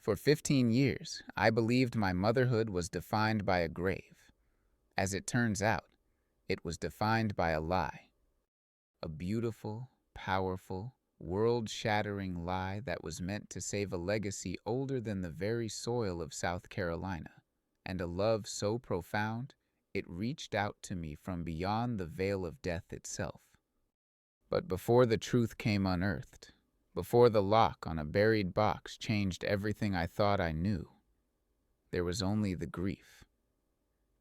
For 15 years, I believed my motherhood was defined by a grave. As it turns out, it was defined by a lie. A beautiful, powerful, world-shattering lie that was meant to save a legacy older than the very soil of South Carolina, and a love so profound, it reached out to me from beyond the veil of death itself. But before the truth came unearthed, before the lock on a buried box changed everything I thought I knew, there was only the grief.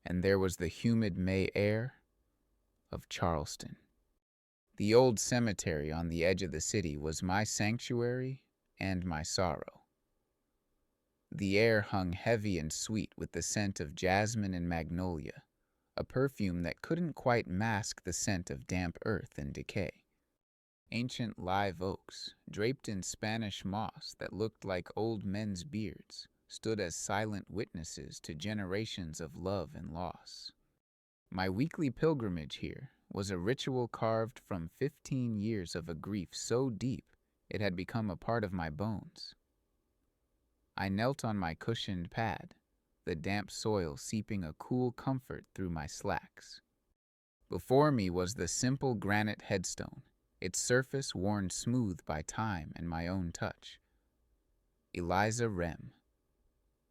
And there was the humid May air of Charleston. The old cemetery on the edge of the city was my sanctuary and my sorrow. The air hung heavy and sweet with the scent of jasmine and magnolia, a perfume that couldn't quite mask the scent of damp earth and decay. Ancient live oaks, draped in Spanish moss that looked like old men's beards, stood as silent witnesses to generations of love and loss. My weekly pilgrimage here was a ritual carved from 15 years of a grief so deep it had become a part of my bones. I knelt on my cushioned pad, the damp soil seeping a cool comfort through my slacks. Before me was the simple granite headstone, its surface worn smooth by time and my own touch. Eliza Rem,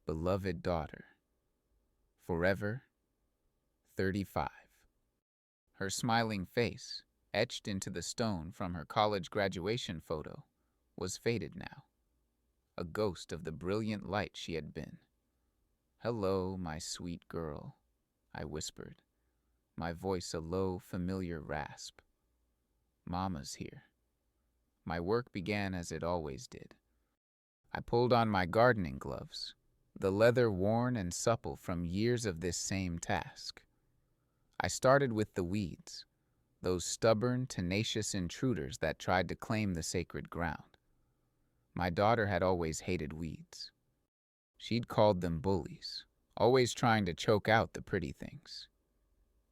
beloved daughter, forever 35. Her smiling face, etched into the stone from her college graduation photo, was faded now, a ghost of the brilliant light she had been. "Hello, my sweet girl," I whispered, my voice a low, familiar rasp. "Mama's here." My work began as it always did. I pulled on my gardening gloves, the leather worn and supple from years of this same task. I started with the weeds, those stubborn, tenacious intruders that tried to claim the sacred ground. My daughter had always hated weeds. She'd called them bullies, always trying to choke out the pretty things.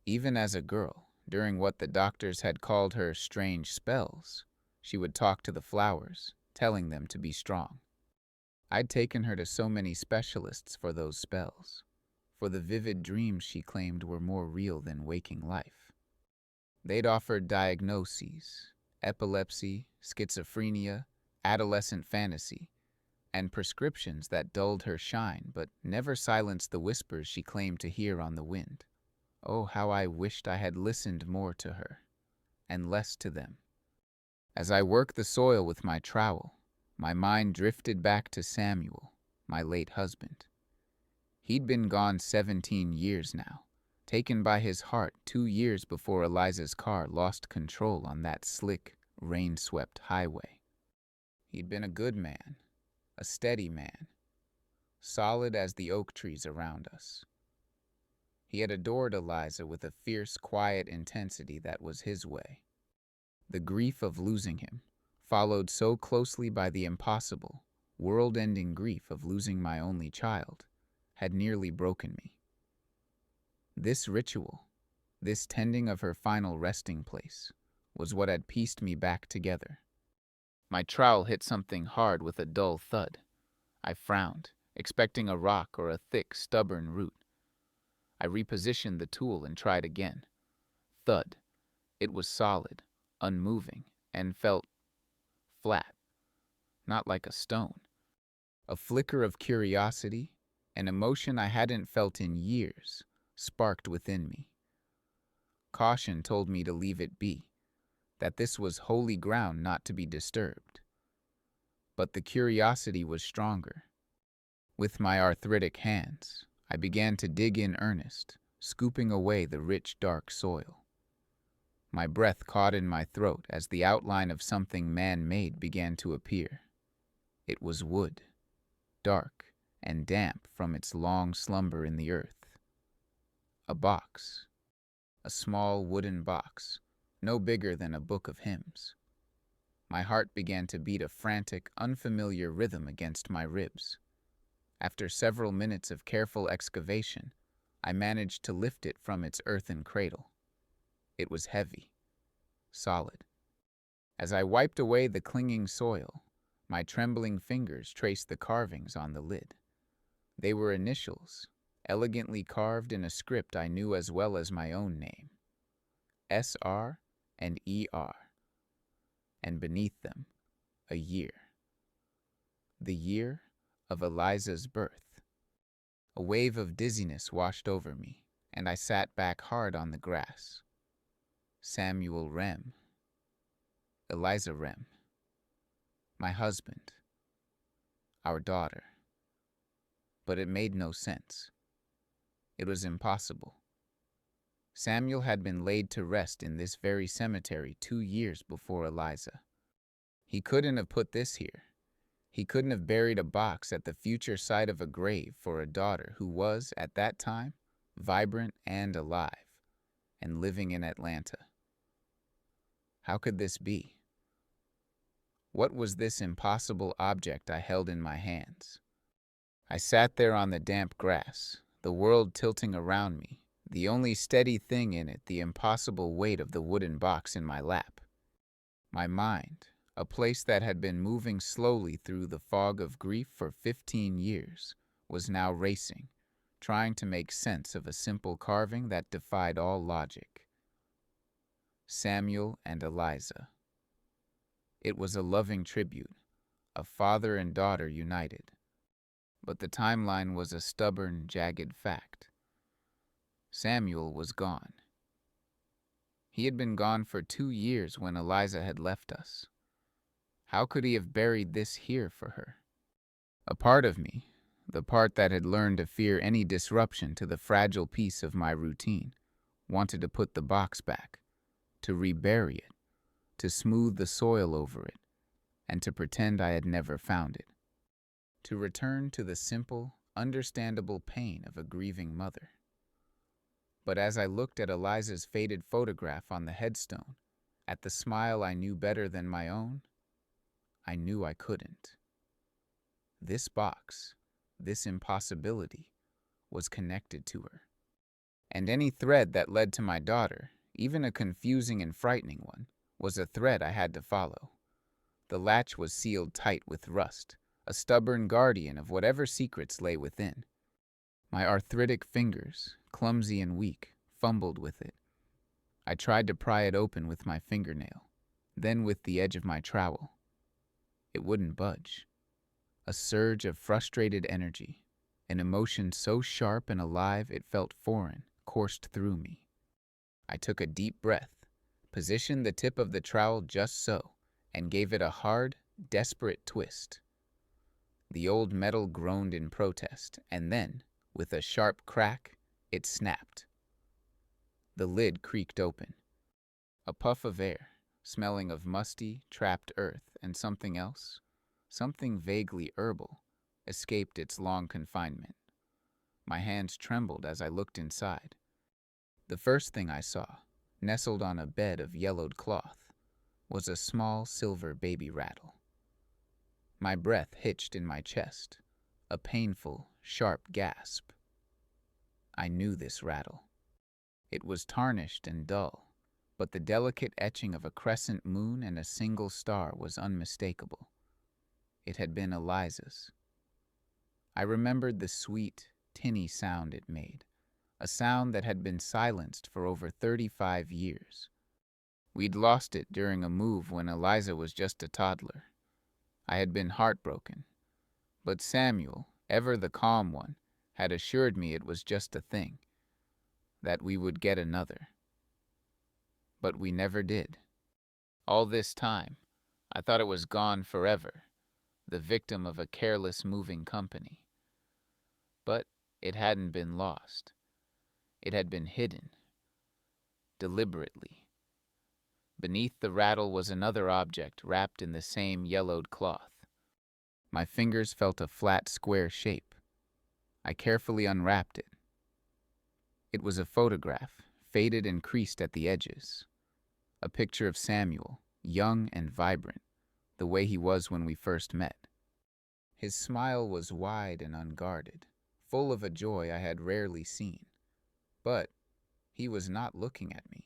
Even as a girl, during what the doctors had called her strange spells, she would talk to the flowers, telling them to be strong. I'd taken her to so many specialists for those spells, for the vivid dreams she claimed were more real than waking life. They'd offered diagnoses: epilepsy, schizophrenia, adolescent fantasy, and prescriptions that dulled her shine but never silenced the whispers she claimed to hear on the wind. Oh, how I wished I had listened more to her, and less to them. As I worked the soil with my trowel, my mind drifted back to Samuel, my late husband. He'd been gone 17 years now, taken by his heart 2 years before Eliza's car lost control on that slick, rain-swept highway. He'd been a good man, a steady man, solid as the oak trees around us. He had adored Eliza with a fierce, quiet intensity that was his way. The grief of losing him, followed so closely by the impossible, world-ending grief of losing my only child, had nearly broken me. This ritual, this tending of her final resting place, was what had pieced me back together. My trowel hit something hard with a dull thud. I frowned, expecting a rock or a thick, stubborn root. I repositioned the tool and tried again. Thud. It was solid, unmoving, and felt flat, not like a stone. A flicker of curiosity, an emotion I hadn't felt in years, sparked within me. Caution told me to leave it be, that this was holy ground not to be disturbed. But the curiosity was stronger. With my arthritic hands, I began to dig in earnest, scooping away the rich, dark soil. My breath caught in my throat as the outline of something man-made began to appear. It was wood, dark and damp from its long slumber in the earth. A box, a small wooden box, no bigger than a book of hymns. My heart began to beat a frantic, unfamiliar rhythm against my ribs. After several minutes of careful excavation, I managed to lift it from its earthen cradle. It was heavy, solid. As I wiped away the clinging soil, My trembling fingers traced the carvings on the lid. They were initials, elegantly carved in a script I knew as well as my own name. SR and ER. And beneath them, a year. The year of Eliza's birth. A wave of dizziness washed over me, and I sat back hard on the grass. Samuel Rem. Eliza Rem. My husband. Our daughter. But it made no sense. It was impossible. Samuel had been laid to rest in this very cemetery 2 years before Eliza. He couldn't have put this here. He couldn't have buried a box at the future site of a grave for a daughter who was, at that time, vibrant and alive, and living in Atlanta. How could this be? What was this impossible object I held in my hands? I sat there on the damp grass, the world tilting around me, the only steady thing in it the impossible weight of the wooden box in my lap. My mind, a place that had been moving slowly through the fog of grief for 15 years, was now racing, trying to make sense of a simple carving that defied all logic. Samuel and Eliza. It was a loving tribute, a father and daughter united. But the timeline was a stubborn, jagged fact. Samuel was gone. He had been gone for 2 years when Eliza had left us. How could he have buried this here for her? A part of me, the part that had learned to fear any disruption to the fragile piece of my routine, wanted to put the box back, to rebury it, to smooth the soil over it, and to pretend I had never found it. To return to the simple, understandable pain of a grieving mother. But as I looked at Eliza's faded photograph on the headstone, at the smile I knew better than my own, I knew I couldn't. This box, this impossibility, was connected to her. And any thread that led to my daughter, even a confusing and frightening one, was a thread I had to follow. The latch was sealed tight with rust, a stubborn guardian of whatever secrets lay within. My arthritic fingers, clumsy and weak, fumbled with it. I tried to pry it open with my fingernail, then with the edge of my trowel. It wouldn't budge. A surge of frustrated energy, an emotion so sharp and alive it felt foreign, coursed through me. I took a deep breath, positioned the tip of the trowel just so, and gave it a hard, desperate twist. The old metal groaned in protest, and then, with a sharp crack, it snapped. The lid creaked open. A puff of air, smelling of musty, trapped earth and something else, something vaguely herbal, escaped its long confinement. My hands trembled as I looked inside. The first thing I saw, nestled on a bed of yellowed cloth, was a small silver baby rattle. My breath hitched in my chest, a painful, sharp gasp. I knew this rattle. It was tarnished and dull, but the delicate etching of a crescent moon and a single star was unmistakable. It had been Eliza's. I remembered the sweet, tinny sound it made, a sound that had been silenced for over 35 years. We'd lost it during a move when Eliza was just a toddler. I had been heartbroken, but Samuel, ever the calm one, had assured me it was just a thing, that we would get another. But we never did. All this time, I thought it was gone forever, the victim of a careless moving company. But it hadn't been lost. It had been hidden, deliberately. Beneath the rattle was another object wrapped in the same yellowed cloth. My fingers felt a flat, square shape. I carefully unwrapped it. It was a photograph, faded and creased at the edges. A picture of Samuel, young and vibrant, the way he was when we first met. His smile was wide and unguarded, full of a joy I had rarely seen. But he was not looking at me.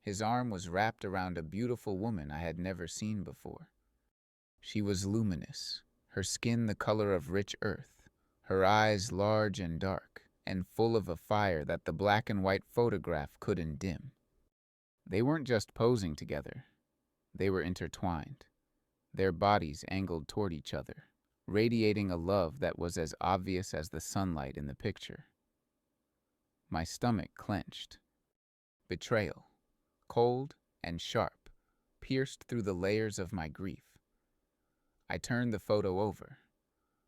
His arm was wrapped around a beautiful woman I had never seen before. She was luminous, her skin the color of rich earth, her eyes large and dark, and full of a fire that the black and white photograph couldn't dim. They weren't just posing together, they were intertwined, their bodies angled toward each other, radiating a love that was as obvious as the sunlight in the picture. My stomach clenched. Betrayal, cold and sharp, pierced through the layers of my grief. I turned the photo over.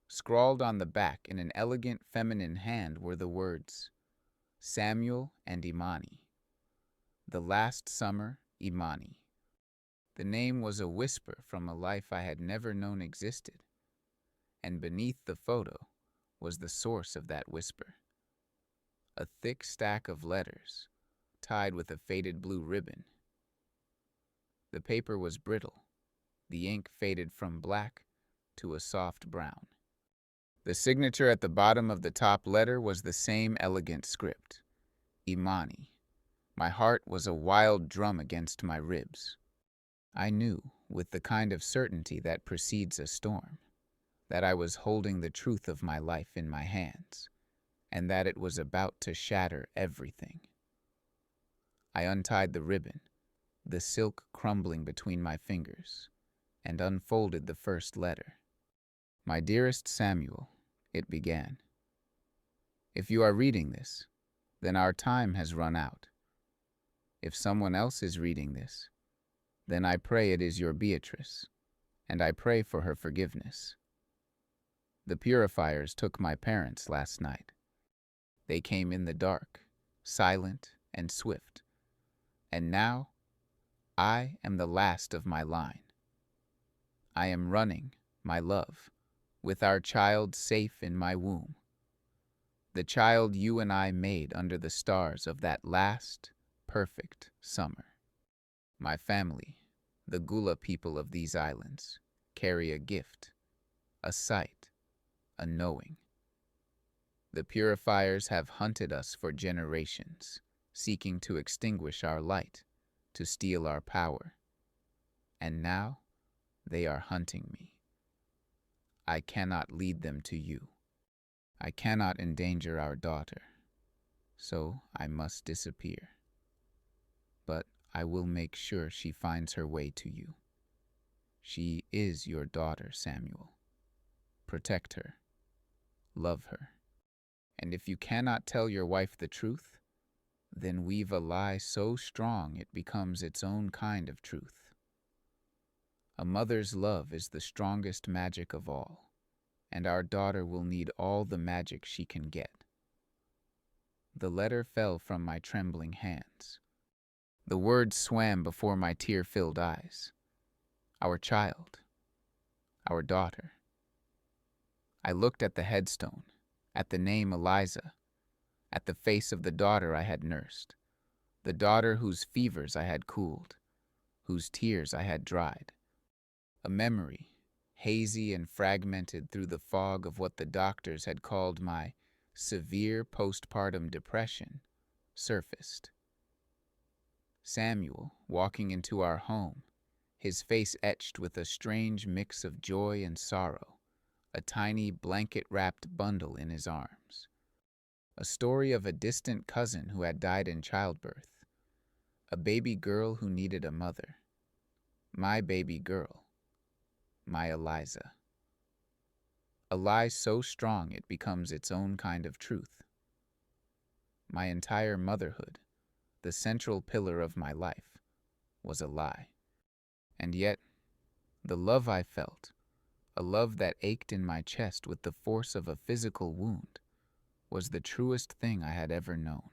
Scrawled on the back in an elegant feminine hand were the words, Samuel and Imani. The last summer, Imani. The name was a whisper from a life I had never known existed, and beneath the photo was the source of that whisper. A thick stack of letters, tied with a faded blue ribbon. The paper was brittle, the ink faded from black to a soft brown. The signature at the bottom of the top letter was the same elegant script, Imani. My heart was a wild drum against my ribs. I knew, with the kind of certainty that precedes a storm, that I was holding the truth of my life in my hands, and that it was about to shatter everything. I untied the ribbon, the silk crumbling between my fingers, and unfolded the first letter. My dearest Samuel, it began. If you are reading this, then our time has run out. If someone else is reading this, then I pray it is your Beatrice, and I pray for her forgiveness. The purifiers took my parents last night. They came in the dark, silent and swift, and now I am the last of my line. I am running, my love, with our child safe in my womb. The child you and I made under the stars of that last, perfect summer. My family, the Gula people of these islands, carry a gift, a sight, a knowing. The purifiers have hunted us for generations, seeking to extinguish our light, to steal our power. And now they are hunting me. I cannot lead them to you. I cannot endanger our daughter, so I must disappear. But I will make sure she finds her way to you. She is your daughter, Samuel. Protect her. Love her. And if you cannot tell your wife the truth, then weave a lie so strong it becomes its own kind of truth. A mother's love is the strongest magic of all, and our daughter will need all the magic she can get. The letter fell from my trembling hands. The words swam before my tear-filled eyes. Our child. Our daughter. I looked at the headstone, at the name Eliza, at the face of the daughter I had nursed, the daughter whose fevers I had cooled, whose tears I had dried. A memory, hazy and fragmented through the fog of what the doctors had called my severe postpartum depression, surfaced. Samuel, walking into our home, his face etched with a strange mix of joy and sorrow, a tiny blanket-wrapped bundle in his arms. A story of a distant cousin who had died in childbirth, a baby girl who needed a mother. My baby girl, my Eliza. A lie so strong it becomes its own kind of truth. My entire motherhood, the central pillar of my life, was a lie. And yet, the love I felt, a love that ached in my chest with the force of a physical wound, was the truest thing I had ever known.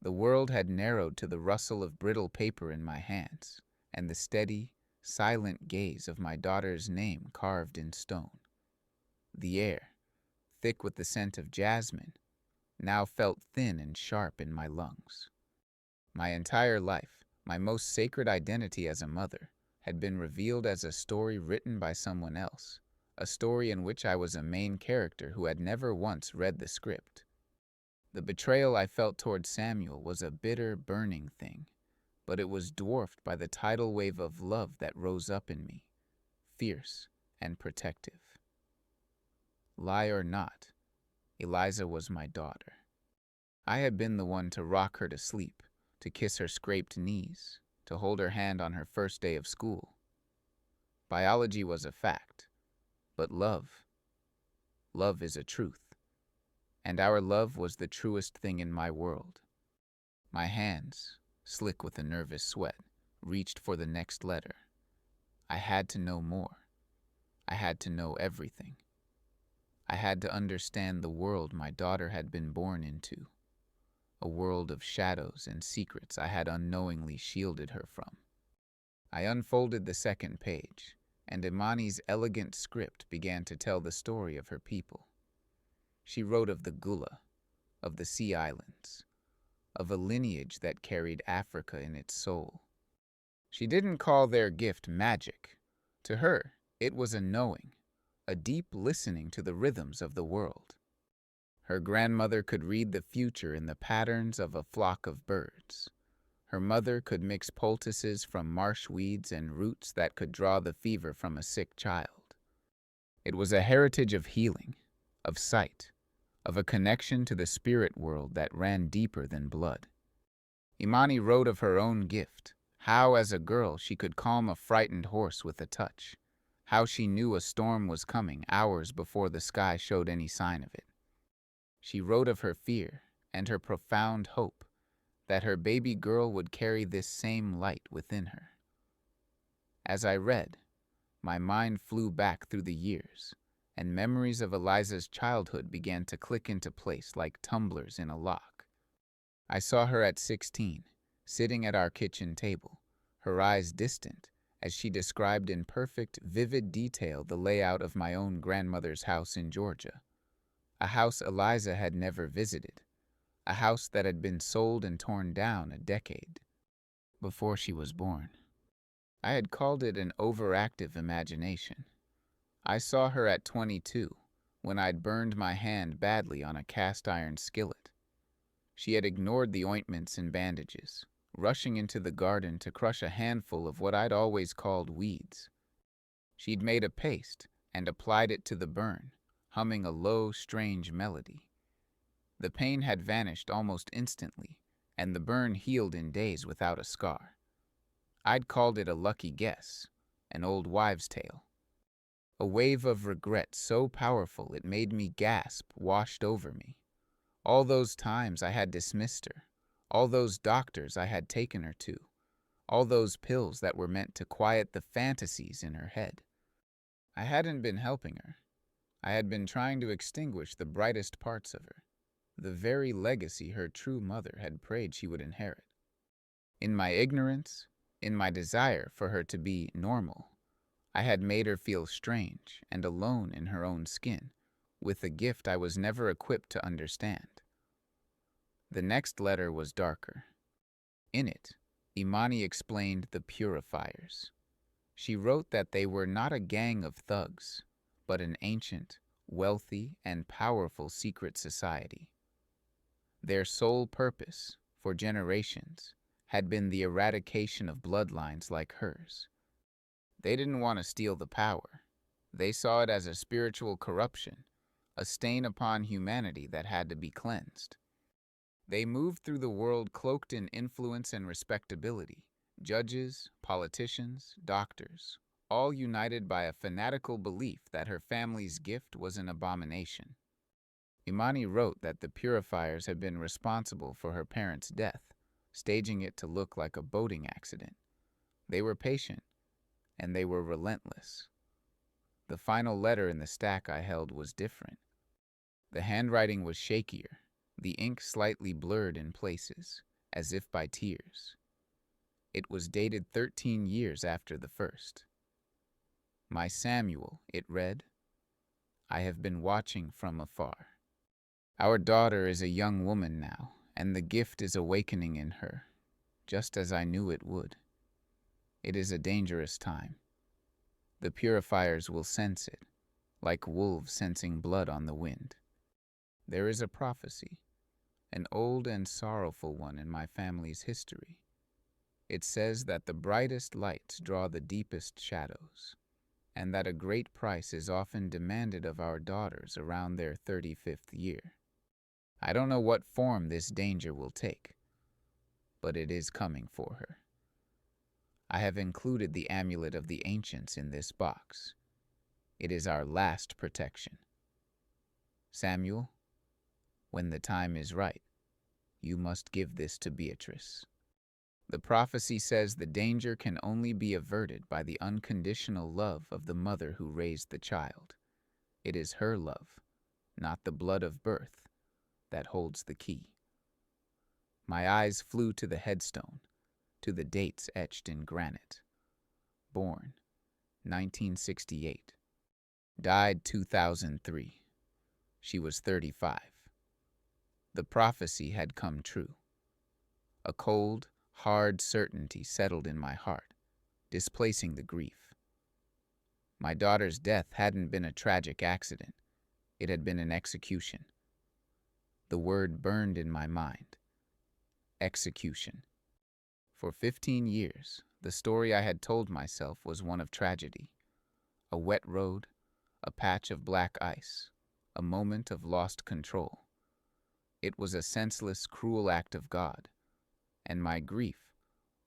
The world had narrowed to the rustle of brittle paper in my hands, and the steady, silent gaze of my daughter's name carved in stone. The air, thick with the scent of jasmine, now felt thin and sharp in my lungs. My entire life, my most sacred identity as a mother, had been revealed as a story written by someone else, a story in which I was a main character who had never once read the script. The betrayal I felt toward Samuel was a bitter, burning thing, but it was dwarfed by the tidal wave of love that rose up in me, fierce and protective. Lie or not, Eliza was my daughter. I had been the one to rock her to sleep, to kiss her scraped knees, to hold her hand on her first day of school. Biology was a fact, but love is a truth. And our love was the truest thing in my world. My hands, slick with a nervous sweat, reached for the next letter. I had to know more. I had to know everything. I had to understand the world my daughter had been born into, a world of shadows and secrets I had unknowingly shielded her from. I unfolded the second page, and Imani's elegant script began to tell the story of her people. She wrote of the Gula, of the Sea Islands, of a lineage that carried Africa in its soul. She didn't call their gift magic. To her, it was a knowing, a deep listening to the rhythms of the world. Her grandmother could read the future in the patterns of a flock of birds. Her mother could mix poultices from marsh weeds and roots that could draw the fever from a sick child. It was a heritage of healing, of sight, of a connection to the spirit world that ran deeper than blood. Imani wrote of her own gift, how as a girl she could calm a frightened horse with a touch, how she knew a storm was coming hours before the sky showed any sign of it. She wrote of her fear and her profound hope that her baby girl would carry this same light within her. As I read, my mind flew back through the years, and memories of Eliza's childhood began to click into place like tumblers in a lock. I saw her at 16, sitting at our kitchen table, her eyes distant, as she described in perfect, vivid detail the layout of my own grandmother's house in Georgia, a house Eliza had never visited, a house that had been sold and torn down a decade before she was born. I had called it an overactive imagination. I saw her at 22, when I'd burned my hand badly on a cast-iron skillet. She had ignored the ointments and bandages, rushing into the garden to crush a handful of what I'd always called weeds. She'd made a paste and applied it to the burn, humming a low, strange melody. The pain had vanished almost instantly, and the burn healed in days without a scar. I'd called it a lucky guess, an old wives' tale. A wave of regret so powerful it made me gasp washed over me. All those times I had dismissed her, all those doctors I had taken her to, all those pills that were meant to quiet the fantasies in her head. I hadn't been helping her. I had been trying to extinguish the brightest parts of her, the very legacy her true mother had prayed she would inherit. In my ignorance, in my desire for her to be normal, I had made her feel strange and alone in her own skin, with a gift I was never equipped to understand. The next letter was darker. In it, Imani explained the purifiers. She wrote that they were not a gang of thugs, but an ancient, wealthy, and powerful secret society. Their sole purpose, for generations, had been the eradication of bloodlines like hers. They didn't want to steal the power. They saw it as a spiritual corruption, a stain upon humanity that had to be cleansed. They moved through the world cloaked in influence and respectability, judges, politicians, doctors, all united by a fanatical belief that her family's gift was an abomination. Imani wrote that the purifiers had been responsible for her parents' death, staging it to look like a boating accident. They were patient, and they were relentless. The final letter in the stack I held was different. The handwriting was shakier, the ink slightly blurred in places, as if by tears. It was dated 13 years after the first. My Samuel, it read, I have been watching from afar. Our daughter is a young woman now, and the gift is awakening in her, just as I knew it would. It is a dangerous time. The purifiers will sense it, like wolves sensing blood on the wind. There is a prophecy, an old and sorrowful one in my family's history. It says that the brightest lights draw the deepest shadows, and that a great price is often demanded of our daughters around their 35th year. I don't know what form this danger will take, but it is coming for her. I have included the amulet of the ancients in this box. It is our last protection. Samuel, when the time is right, you must give this to Beatrice. The prophecy says the danger can only be averted by the unconditional love of the mother who raised the child. It is her love, not the blood of birth, that holds the key. My eyes flew to the headstone, to the dates etched in granite. Born, 1968. Died 2003. She was 35. The prophecy had come true. A cold, hard certainty settled in my heart, displacing the grief. My daughter's death hadn't been a tragic accident. It had been an execution. The word burned in my mind. Execution. For 15 years, the story I had told myself was one of tragedy. A wet road, a patch of black ice, a moment of lost control. It was a senseless, cruel act of God, and my grief,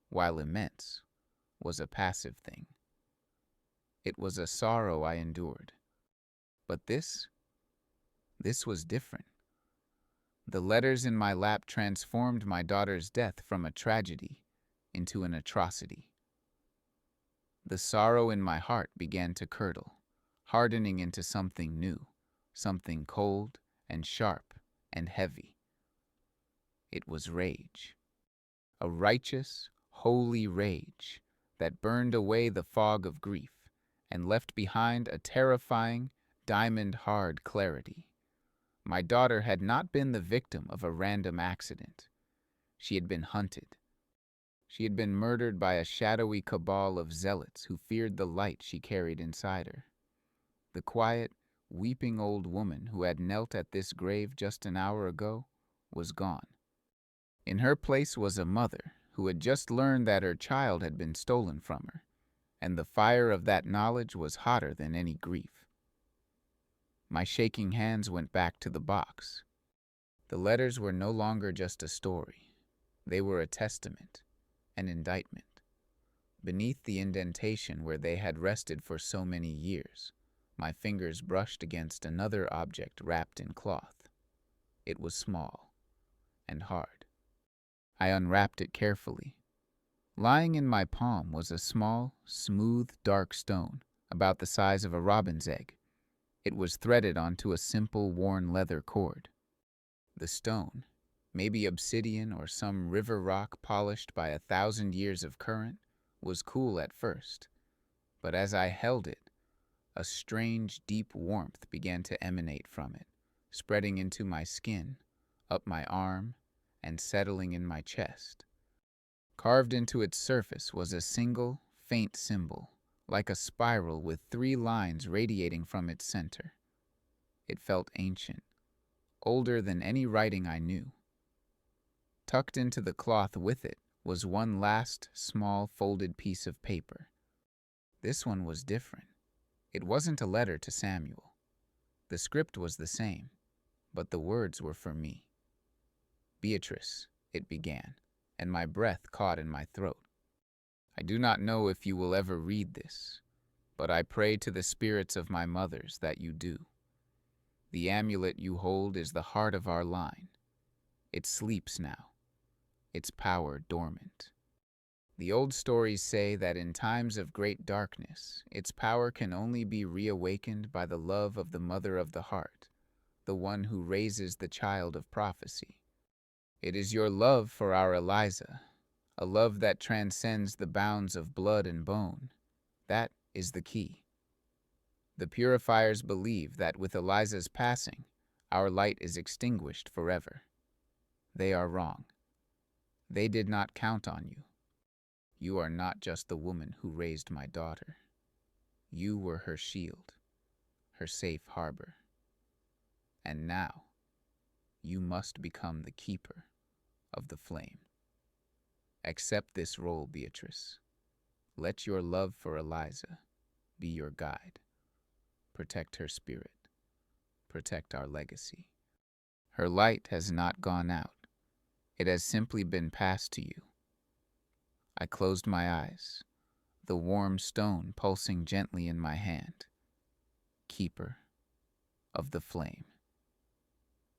while immense, was a passive thing. It was a sorrow I endured. But this was different. The letters in my lap transformed my daughter's death from a tragedy into an atrocity. The sorrow in my heart began to curdle, hardening into something new, something cold and sharp and heavy. It was rage. A righteous, holy rage that burned away the fog of grief and left behind a terrifying, diamond-hard clarity. My daughter had not been the victim of a random accident. She had been hunted. She had been murdered by a shadowy cabal of zealots who feared the light she carried inside her. The quiet, weeping old woman who had knelt at this grave just an hour ago was gone. In her place was a mother who had just learned that her child had been stolen from her, and the fire of that knowledge was hotter than any grief. My shaking hands went back to the box. The letters were no longer just a story. They were a testament, an indictment. Beneath the indentation where they had rested for so many years, my fingers brushed against another object wrapped in cloth. It was small and hard. I unwrapped it carefully. Lying in my palm was a small, smooth, dark stone, about the size of a robin's egg. It was threaded onto a simple, worn leather cord. The stone, maybe obsidian or some river rock polished by 1,000 years of current, was cool at first, but as I held it, a strange, deep warmth began to emanate from it, spreading into my skin, up my arm, and settling in my chest. Carved into its surface was a single, faint symbol, like a spiral with 3 lines radiating from its center. It felt ancient, older than any writing I knew. Tucked into the cloth with it was one last, small, folded piece of paper. This one was different. It wasn't a letter to Samuel. The script was the same, but the words were for me. Beatrice, it began, and my breath caught in my throat. I do not know if you will ever read this, but I pray to the spirits of my mothers that you do. The amulet you hold is the heart of our line. It sleeps now, its power dormant. The old stories say that in times of great darkness, its power can only be reawakened by the love of the mother of the heart, the one who raises the child of prophecy. It is your love for our Eliza, a love that transcends the bounds of blood and bone. That is the key. The purifiers believe that with Eliza's passing, our light is extinguished forever. They are wrong. They did not count on you. You are not just the woman who raised my daughter. You were her shield, her safe harbor. And now, you must become the keeper of the flame. Accept this role, Beatrice. Let your love for Eliza be your guide. Protect her spirit. Protect our legacy. Her light has not gone out. It has simply been passed to you. I closed my eyes, the warm stone pulsing gently in my hand. Keeper of the flame.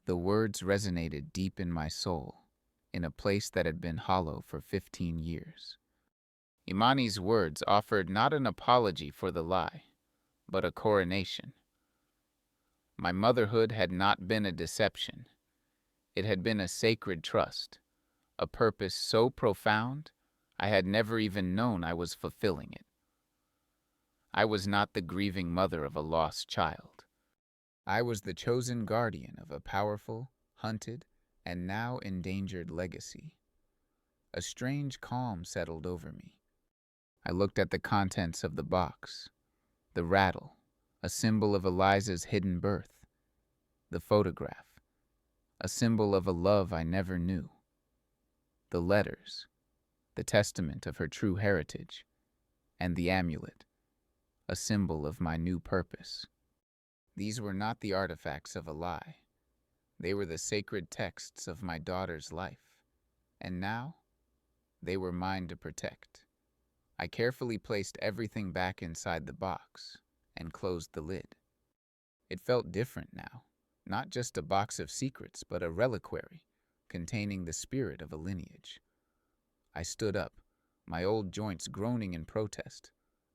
The words resonated deep in my soul, in a place that had been hollow for 15 years. Imani's words offered not an apology for the lie, but a coronation. My motherhood had not been a deception. It had been a sacred trust, a purpose so profound I had never even known I was fulfilling it. I was not the grieving mother of a lost child. I was the chosen guardian of a powerful, hunted, and now endangered legacy. A strange calm settled over me. I looked at the contents of the box. The rattle, a symbol of Eliza's hidden birth. The photograph, a symbol of a love I never knew. The letters, the testament of her true heritage. And the amulet, a symbol of my new purpose. These were not the artifacts of a lie. They were the sacred texts of my daughter's life. And now, they were mine to protect. I carefully placed everything back inside the box and closed the lid. It felt different now, not just a box of secrets, but a reliquary containing the spirit of a lineage. I stood up, my old joints groaning in protest,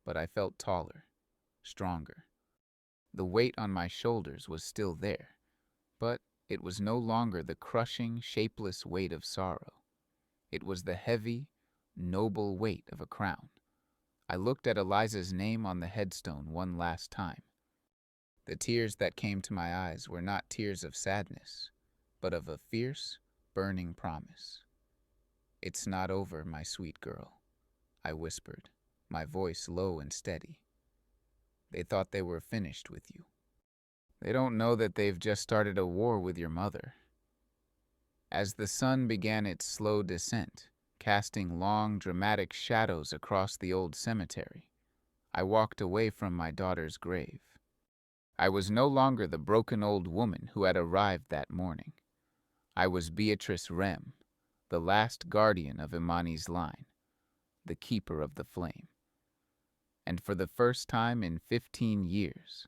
but I felt taller, stronger. The weight on my shoulders was still there, but it was no longer the crushing, shapeless weight of sorrow. It was the heavy, noble weight of a crown. I looked at Eliza's name on the headstone one last time. The tears that came to my eyes were not tears of sadness, but of a fierce, burning promise. "It's not over, my sweet girl," I whispered, my voice low and steady. "They thought they were finished with you. They don't know that they've just started a war with your mother." As the sun began its slow descent, casting long, dramatic shadows across the old cemetery, I walked away from my daughter's grave. I was no longer the broken old woman who had arrived that morning. I was Beatrice Rem, the last guardian of Imani's line, the keeper of the flame. And for the first time in 15 years,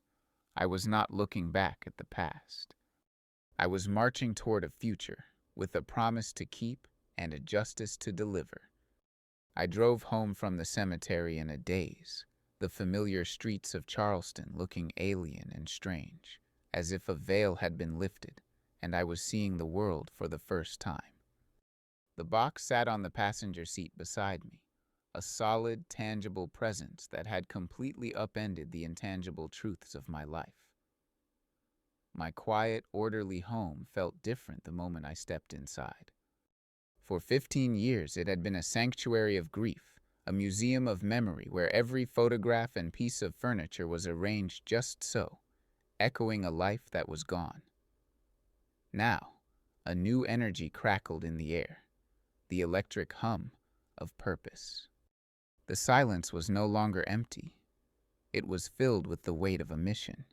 I was not looking back at the past. I was marching toward a future with a promise to keep and a justice to deliver. I drove home from the cemetery in a daze, the familiar streets of Charleston looking alien and strange, as if a veil had been lifted and I was seeing the world for the first time. The box sat on the passenger seat beside me, a solid, tangible presence that had completely upended the intangible truths of my life. My quiet, orderly home felt different the moment I stepped inside. For 15 years, it had been a sanctuary of grief, a museum of memory where every photograph and piece of furniture was arranged just so, echoing a life that was gone. Now, a new energy crackled in the air, the electric hum of purpose. The silence was no longer empty. It was filled with the weight of a mission.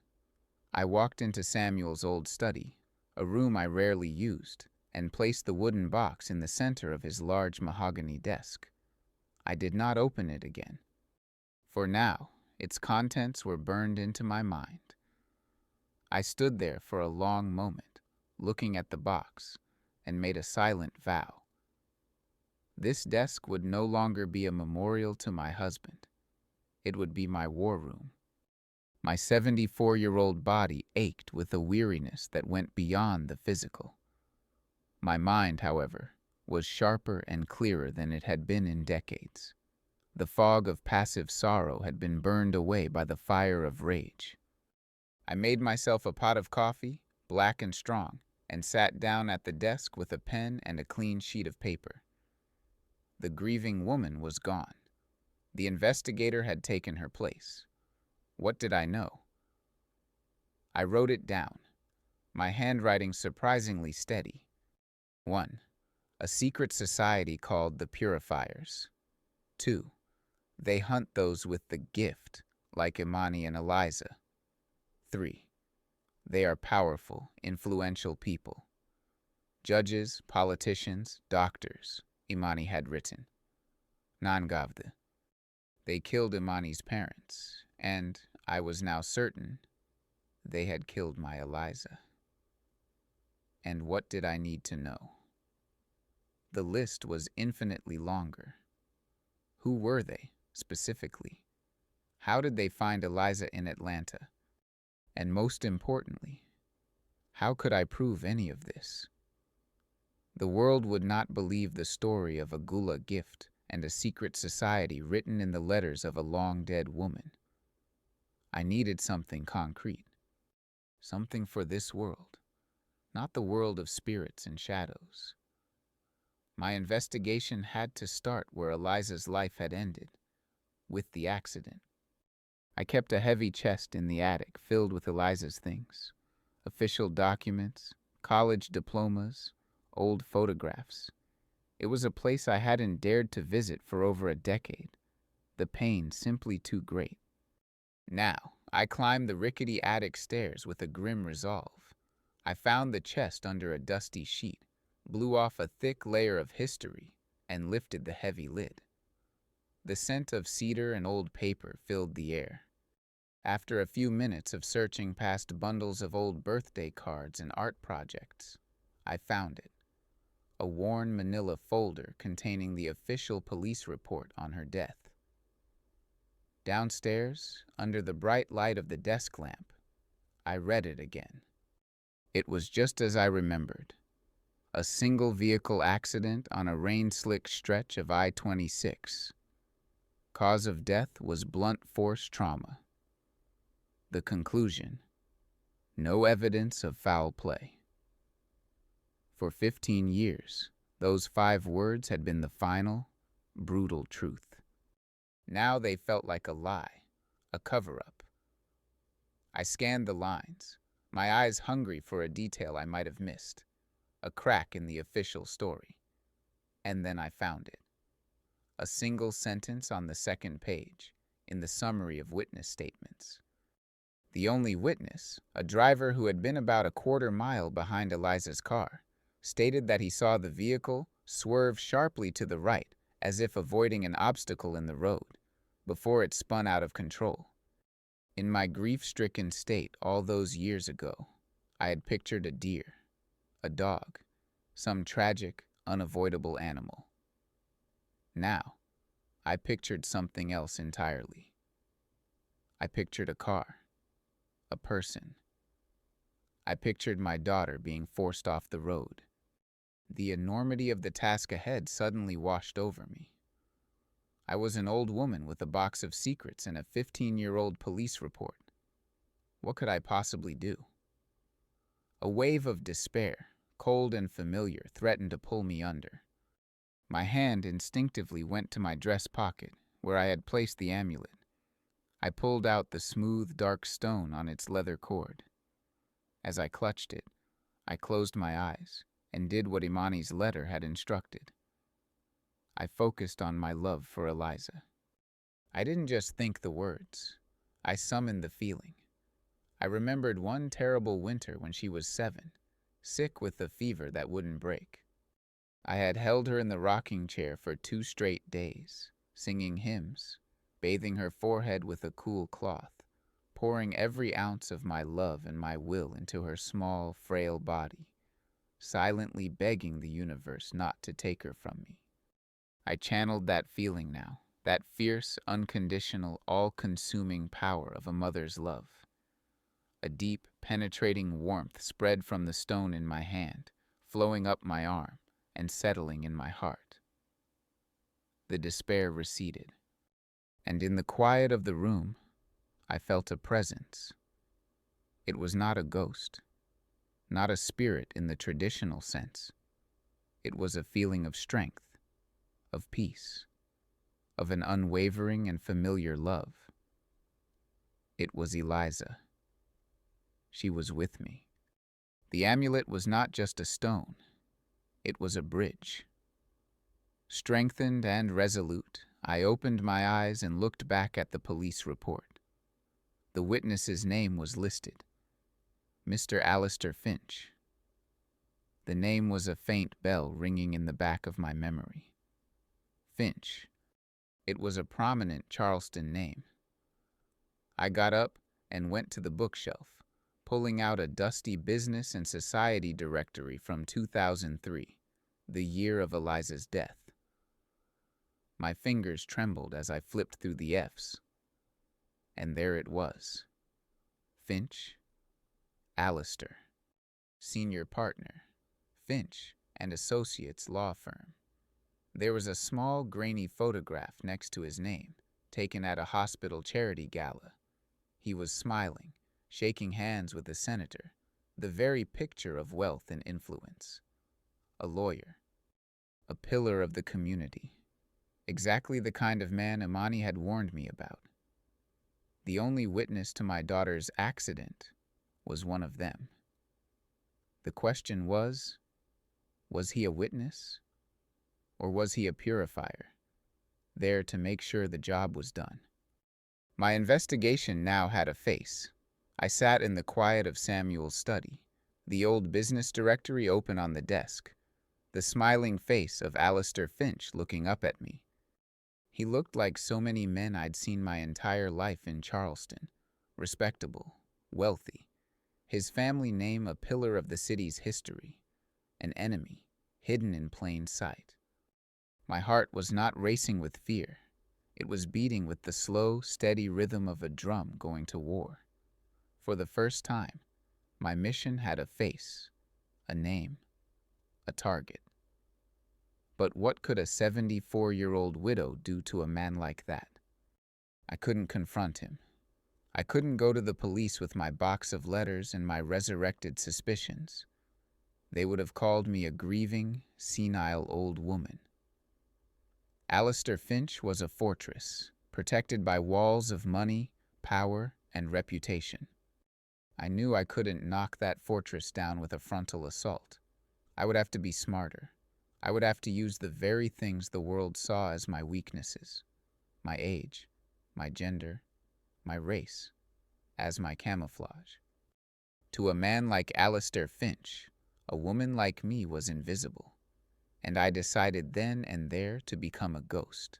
I walked into Samuel's old study, a room I rarely used, and placed the wooden box in the center of his large mahogany desk. I did not open it again, for now its contents were burned into my mind. I stood there for a long moment, looking at the box, and made a silent vow. This desk would no longer be a memorial to my husband. It would be my war room. My 74-year-old body ached with a weariness that went beyond the physical. My mind, however, was sharper and clearer than it had been in decades. The fog of passive sorrow had been burned away by the fire of rage. I made myself a pot of coffee, black and strong, and sat down at the desk with a pen and a clean sheet of paper. The grieving woman was gone. The investigator had taken her place. What did I know? I wrote it down, my handwriting surprisingly steady. 1. A secret society called the Purifiers. 2. They hunt those with the gift, like Imani and Eliza. 3. They are powerful, influential people. Judges, politicians, doctors, Imani had written. Nangavde. They killed Imani's parents, and I was now certain they had killed my Eliza. And what did I need to know? The list was infinitely longer. Who were they, specifically? How did they find Eliza in Atlanta? And most importantly, how could I prove any of this? The world would not believe the story of a gula gift and a secret society written in the letters of a long-dead woman. I needed something concrete. Something for this world, not the world of spirits and shadows. My investigation had to start where Eliza's life had ended, with the accident. I kept a heavy chest in the attic filled with Eliza's things, official documents, college diplomas, old photographs. It was a place I hadn't dared to visit for over a decade, the pain simply too great. Now, I climbed the rickety attic stairs with a grim resolve. I found the chest under a dusty sheet, blew off a thick layer of history, and lifted the heavy lid. The scent of cedar and old paper filled the air. After a few minutes of searching past bundles of old birthday cards and art projects, I found it. A worn manila folder containing the official police report on her death. Downstairs, under the bright light of the desk lamp, I read it again. It was just as I remembered. A single vehicle accident on a rain-slick stretch of I-26. Cause of death was blunt force trauma. The conclusion: no evidence of foul play. For 15 years, those 5 words had been the final, brutal truth. Now they felt like a lie, a cover-up. I scanned the lines, my eyes hungry for a detail I might have missed, a crack in the official story. And then I found it. A single sentence on the second page, in the summary of witness statements. The only witness, a driver who had been about a quarter mile behind Eliza's car, stated that he saw the vehicle swerve sharply to the right as if avoiding an obstacle in the road, before it spun out of control. In my grief-stricken state all those years ago, I had pictured a deer, a dog, some tragic, unavoidable animal. Now, I pictured something else entirely. I pictured a car. A person. I pictured my daughter being forced off the road. The enormity of the task ahead suddenly washed over me. I was an old woman with a box of secrets and a 15-year-old police report. What could I possibly do? A wave of despair, cold and familiar, threatened to pull me under. My hand instinctively went to my dress pocket, where I had placed the amulet. I pulled out the smooth, dark stone on its leather cord. As I clutched it, I closed my eyes and did what Imani's letter had instructed. I focused on my love for Eliza. I didn't just think the words. I summoned the feeling. I remembered one terrible winter when she was 7, sick with a fever that wouldn't break. I had held her in the rocking chair for 2 straight days, singing hymns, bathing her forehead with a cool cloth, pouring every ounce of my love and my will into her small, frail body, silently begging the universe not to take her from me. I channeled that feeling now, that fierce, unconditional, all-consuming power of a mother's love. A deep, penetrating warmth spread from the stone in my hand, flowing up my arm and settling in my heart. The despair receded. And in the quiet of the room, I felt a presence. It was not a ghost, not a spirit in the traditional sense. It was a feeling of strength, of peace, of an unwavering and familiar love. It was Eliza. She was with me. The amulet was not just a stone. It was a bridge. Strengthened and resolute, I opened my eyes and looked back at the police report. The witness's name was listed, Mr. Alistair Finch. The name was a faint bell ringing in the back of my memory. Finch. It was a prominent Charleston name. I got up and went to the bookshelf, pulling out a dusty business and society directory from 2003, the year of Eliza's death. My fingers trembled as I flipped through the F's. And there it was. Finch, Alistair, senior partner, Finch and Associates Law Firm. There was a small, grainy photograph next to his name, taken at a hospital charity gala. He was smiling, shaking hands with a senator, the very picture of wealth and influence. A lawyer, a pillar of the community, exactly the kind of man Imani had warned me about. The only witness to my daughter's accident was one of them. The question was he a witness? Or was he a purifier, there to make sure the job was done? My investigation now had a face. I sat in the quiet of Samuel's study, the old business directory open on the desk, the smiling face of Alistair Finch looking up at me. He looked like so many men I'd seen my entire life in Charleston, respectable, wealthy, his family name a pillar of the city's history, an enemy hidden in plain sight. My heart was not racing with fear. It was beating with the slow, steady rhythm of a drum going to war. For the first time, my mission had a face, a name, a target. But what could a 74-year-old widow do to a man like that? I couldn't confront him. I couldn't go to the police with my box of letters and my resurrected suspicions. They would have called me a grieving, senile old woman. Alistair Finch was a fortress, protected by walls of money, power, and reputation. I knew I couldn't knock that fortress down with a frontal assault. I would have to be smarter. I would have to use the very things the world saw as my weaknesses, my age, my gender, my race, as my camouflage. To a man like Alistair Finch, a woman like me was invisible, and I decided then and there to become a ghost,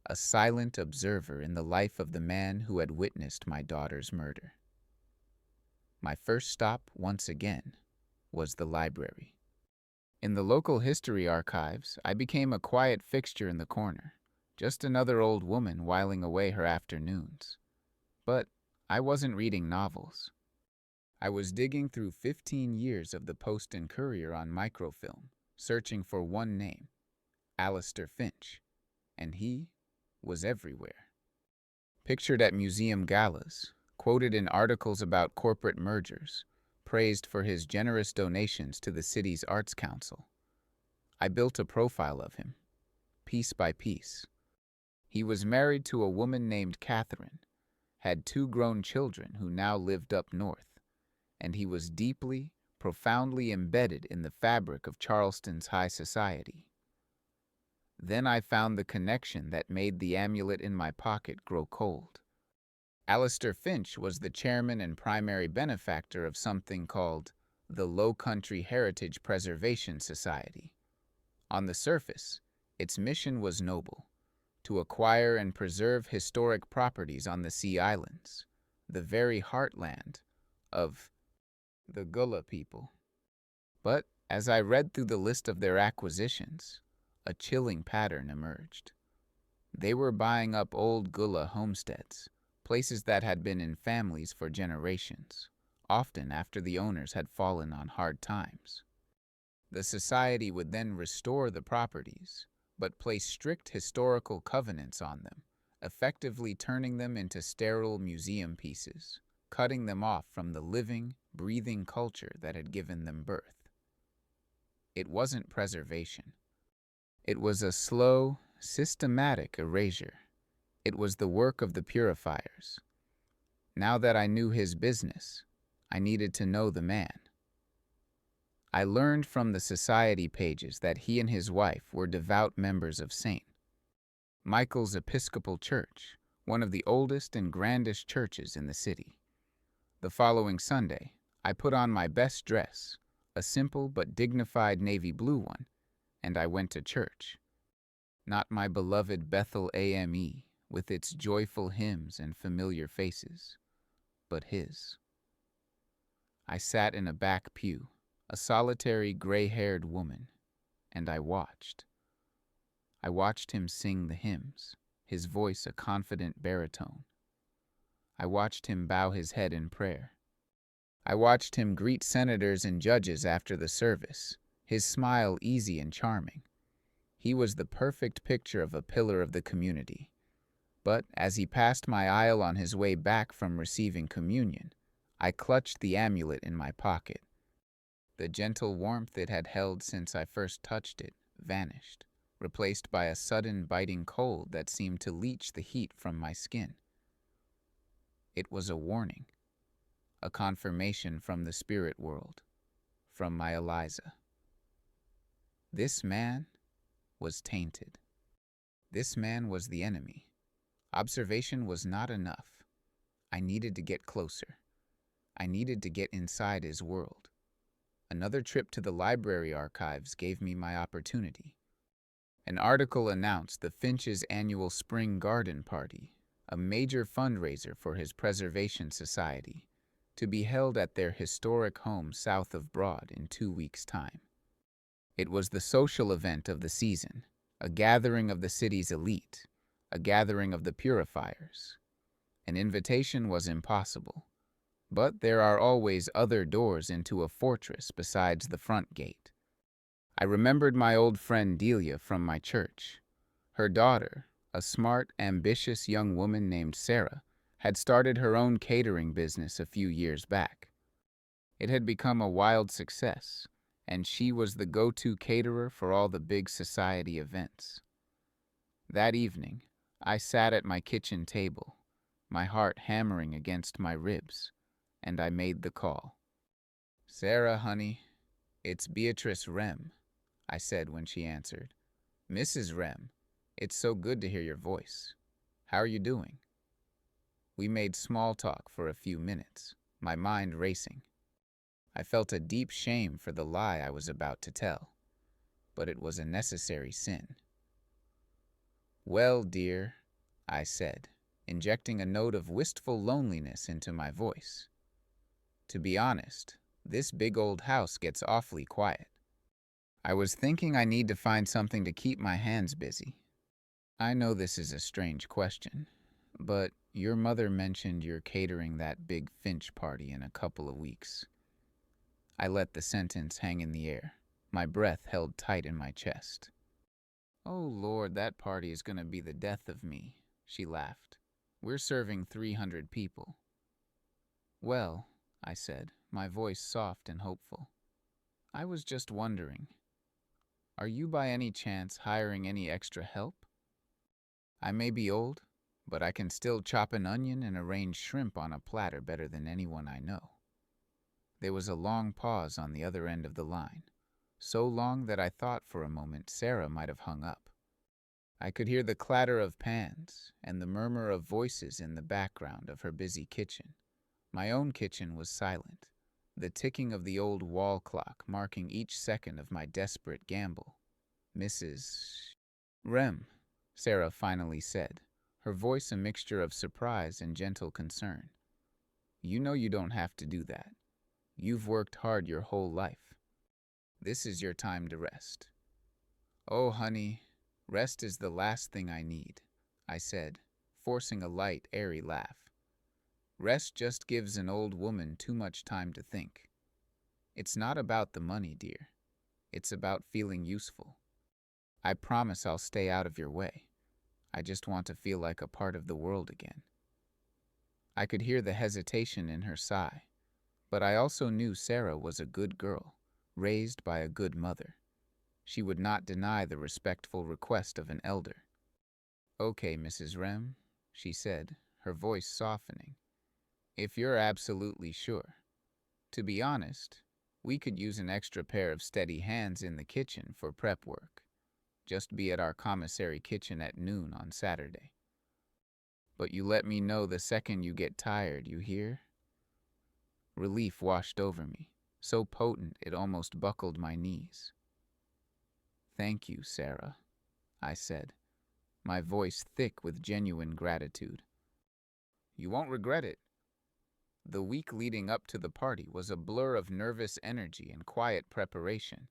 a silent observer in the life of the man who had witnessed my daughter's murder. My first stop, once again, was the library. In the local history archives, I became a quiet fixture in the corner, just another old woman whiling away her afternoons. But I wasn't reading novels. I was digging through 15 years of the Post and Courier on microfilm, searching for one name, Alistair Finch, and he was everywhere. Pictured at museum galas, quoted in articles about corporate mergers, praised for his generous donations to the city's arts council. I built a profile of him, piece by piece. He was married to a woman named Catherine, had 2 grown children who now lived up north, and he was deeply, profoundly embedded in the fabric of Charleston's high society. Then I found the connection that made the amulet in my pocket grow cold. Alistair Finch was the chairman and primary benefactor of something called the Low Country Heritage Preservation Society. On the surface, its mission was noble, to acquire and preserve historic properties on the Sea Islands, the very heartland of the Gullah people. But as I read through the list of their acquisitions, a chilling pattern emerged. They were buying up old Gullah homesteads, places that had been in families for generations, often after the owners had fallen on hard times. The society would then restore the properties, but place strict historical covenants on them, effectively turning them into sterile museum pieces, cutting them off from the living, breathing culture that had given them birth. It wasn't preservation. It was a slow, systematic erasure. It was the work of the purifiers. Now that I knew his business, I needed to know the man. I learned from the society pages that he and his wife were devout members of St. Michael's Episcopal Church, one of the oldest and grandest churches in the city. The following Sunday, I put on my best dress, a simple but dignified navy blue one, and I went to church. Not my beloved Bethel AME, with its joyful hymns and familiar faces, but his. I sat in a back pew, a solitary gray-haired woman, and I watched. I watched him sing the hymns, his voice a confident baritone. I watched him bow his head in prayer. I watched him greet senators and judges after the service, his smile easy and charming. He was the perfect picture of a pillar of the community. But as he passed my aisle on his way back from receiving communion, I clutched the amulet in my pocket. The gentle warmth it had held since I first touched it vanished, replaced by a sudden biting cold that seemed to leach the heat from my skin. It was a warning, a confirmation from the spirit world, from my Eliza. This man was tainted. This man was the enemy. Observation was not enough. I needed to get closer. I needed to get inside his world. Another trip to the library archives gave me my opportunity. An article announced the Finch's annual Spring Garden Party, a major fundraiser for his preservation society, to be held at their historic home south of Broad in 2 weeks' time. It was the social event of the season, a gathering of the city's elite, a gathering of the purifiers. An invitation was impossible, but there are always other doors into a fortress besides the front gate. I remembered my old friend Delia from my church. Her daughter, a smart, ambitious young woman named Sarah, had started her own catering business a few years back. It had become a wild success, and she was the go-to caterer for all the big society events. That evening, I sat at my kitchen table, my heart hammering against my ribs, and I made the call. "Sarah, honey, it's Beatrice Rem," I said when she answered. "Mrs. Rem, it's so good to hear your voice. How are you doing?" We made small talk for a few minutes, my mind racing. I felt a deep shame for the lie I was about to tell, but it was a necessary sin. "Well, dear," I said, injecting a note of wistful loneliness into my voice. "To be honest, this big old house gets awfully quiet. I was thinking I need to find something to keep my hands busy. I know this is a strange question, but your mother mentioned you're catering that big Finch party in a couple of weeks." I let the sentence hang in the air, my breath held tight in my chest. "Oh Lord, that party is going to be the death of me," she laughed. "We're serving 300 people. "Well," I said, my voice soft and hopeful, "I was just wondering, are you by any chance hiring any extra help? I may be old, but I can still chop an onion and arrange shrimp on a platter better than anyone I know." There was a long pause on the other end of the line, so long that I thought for a moment Sarah might have hung up. I could hear the clatter of pans and the murmur of voices in the background of her busy kitchen. My own kitchen was silent, the ticking of the old wall clock marking each second of my desperate gamble. "Mrs. Rem," Sarah finally said, her voice a mixture of surprise and gentle concern. "You know you don't have to do that. You've worked hard your whole life. This is your time to rest." "Oh, honey, rest is the last thing I need," I said, forcing a light, airy laugh. "Rest just gives an old woman too much time to think. It's not about the money, dear. It's about feeling useful. I promise I'll stay out of your way. I just want to feel like a part of the world again." I could hear the hesitation in her sigh, but I also knew Sarah was a good girl, raised by a good mother. She would not deny the respectful request of an elder. "Okay, Mrs. Rem," she said, her voice softening. "If you're absolutely sure. To be honest, we could use an extra pair of steady hands in the kitchen for prep work. Just be at our commissary kitchen at noon on Saturday." But you let me know the second you get tired, you hear? Relief washed over me, so potent it almost buckled my knees. Thank you, Sarah, I said, my voice thick with genuine gratitude. You won't regret it. The week leading up to the party was a blur of nervous energy and quiet preparation.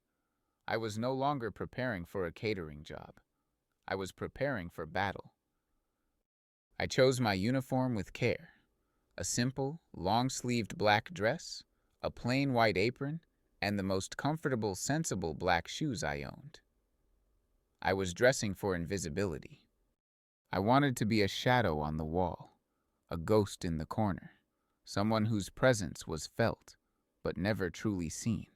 I was no longer preparing for a catering job. I was preparing for battle. I chose my uniform with care. A simple, long-sleeved black dress, a plain white apron, and the most comfortable, sensible black shoes I owned. I was dressing for invisibility. I wanted to be a shadow on the wall, a ghost in the corner, someone whose presence was felt, but never truly seen.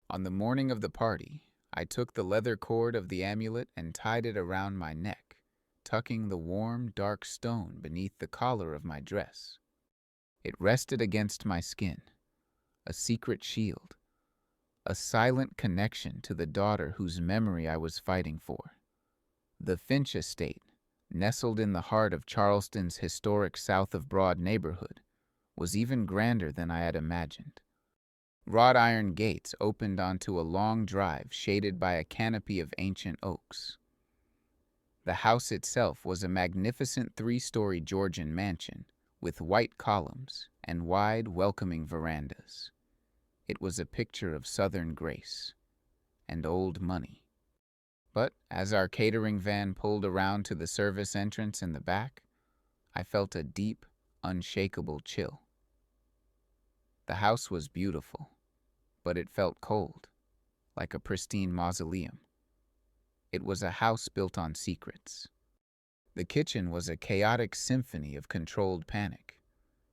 On the morning of the party, I took the leather cord of the amulet and tied it around my neck, tucking the warm, dark stone beneath the collar of my dress. It rested against my skin, a secret shield, a silent connection to the daughter whose memory I was fighting for. The Finch estate, nestled in the heart of Charleston's historic South of Broad neighborhood, was even grander than I had imagined. Wrought iron gates opened onto a long drive shaded by a canopy of ancient oaks. The house itself was a magnificent three-story Georgian mansion with white columns and wide, welcoming verandas. It was a picture of Southern grace and old money. But as our catering van pulled around to the service entrance in the back, I felt a deep, unshakable chill. The house was beautiful, but it felt cold, like a pristine mausoleum. It was a house built on secrets. The kitchen was a chaotic symphony of controlled panic.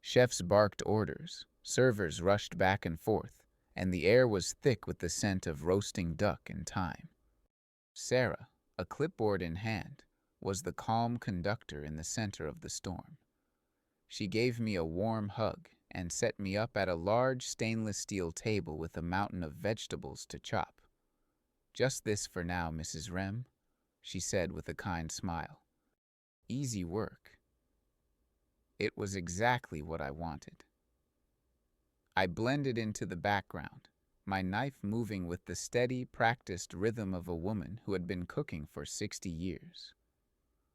Chefs barked orders, servers rushed back and forth, and the air was thick with the scent of roasting duck and thyme. Sarah, a clipboard in hand, was the calm conductor in the center of the storm. She gave me a warm hug and set me up at a large stainless steel table with a mountain of vegetables to chop. "Just this for now, Mrs. Rem," she said with a kind smile. "Easy work." It was exactly what I wanted. I blended into the background, my knife moving with the steady, practiced rhythm of a woman who had been cooking for 60 years.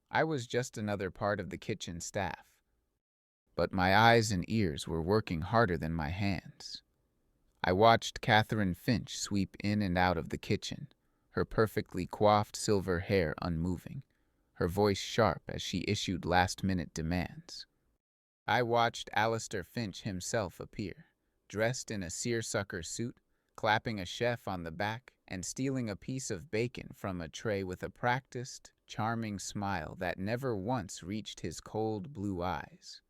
I was just another part of the kitchen staff, but my eyes and ears were working harder than my hands. I watched Catherine Finch sweep in and out of the kitchen, her perfectly coiffed silver hair unmoving, her voice sharp as she issued last-minute demands. I watched Alistair Finch himself appear, dressed in a seersucker suit, clapping a chef on the back and stealing a piece of bacon from a tray with a practiced, charming smile that never once reached his cold blue eyes.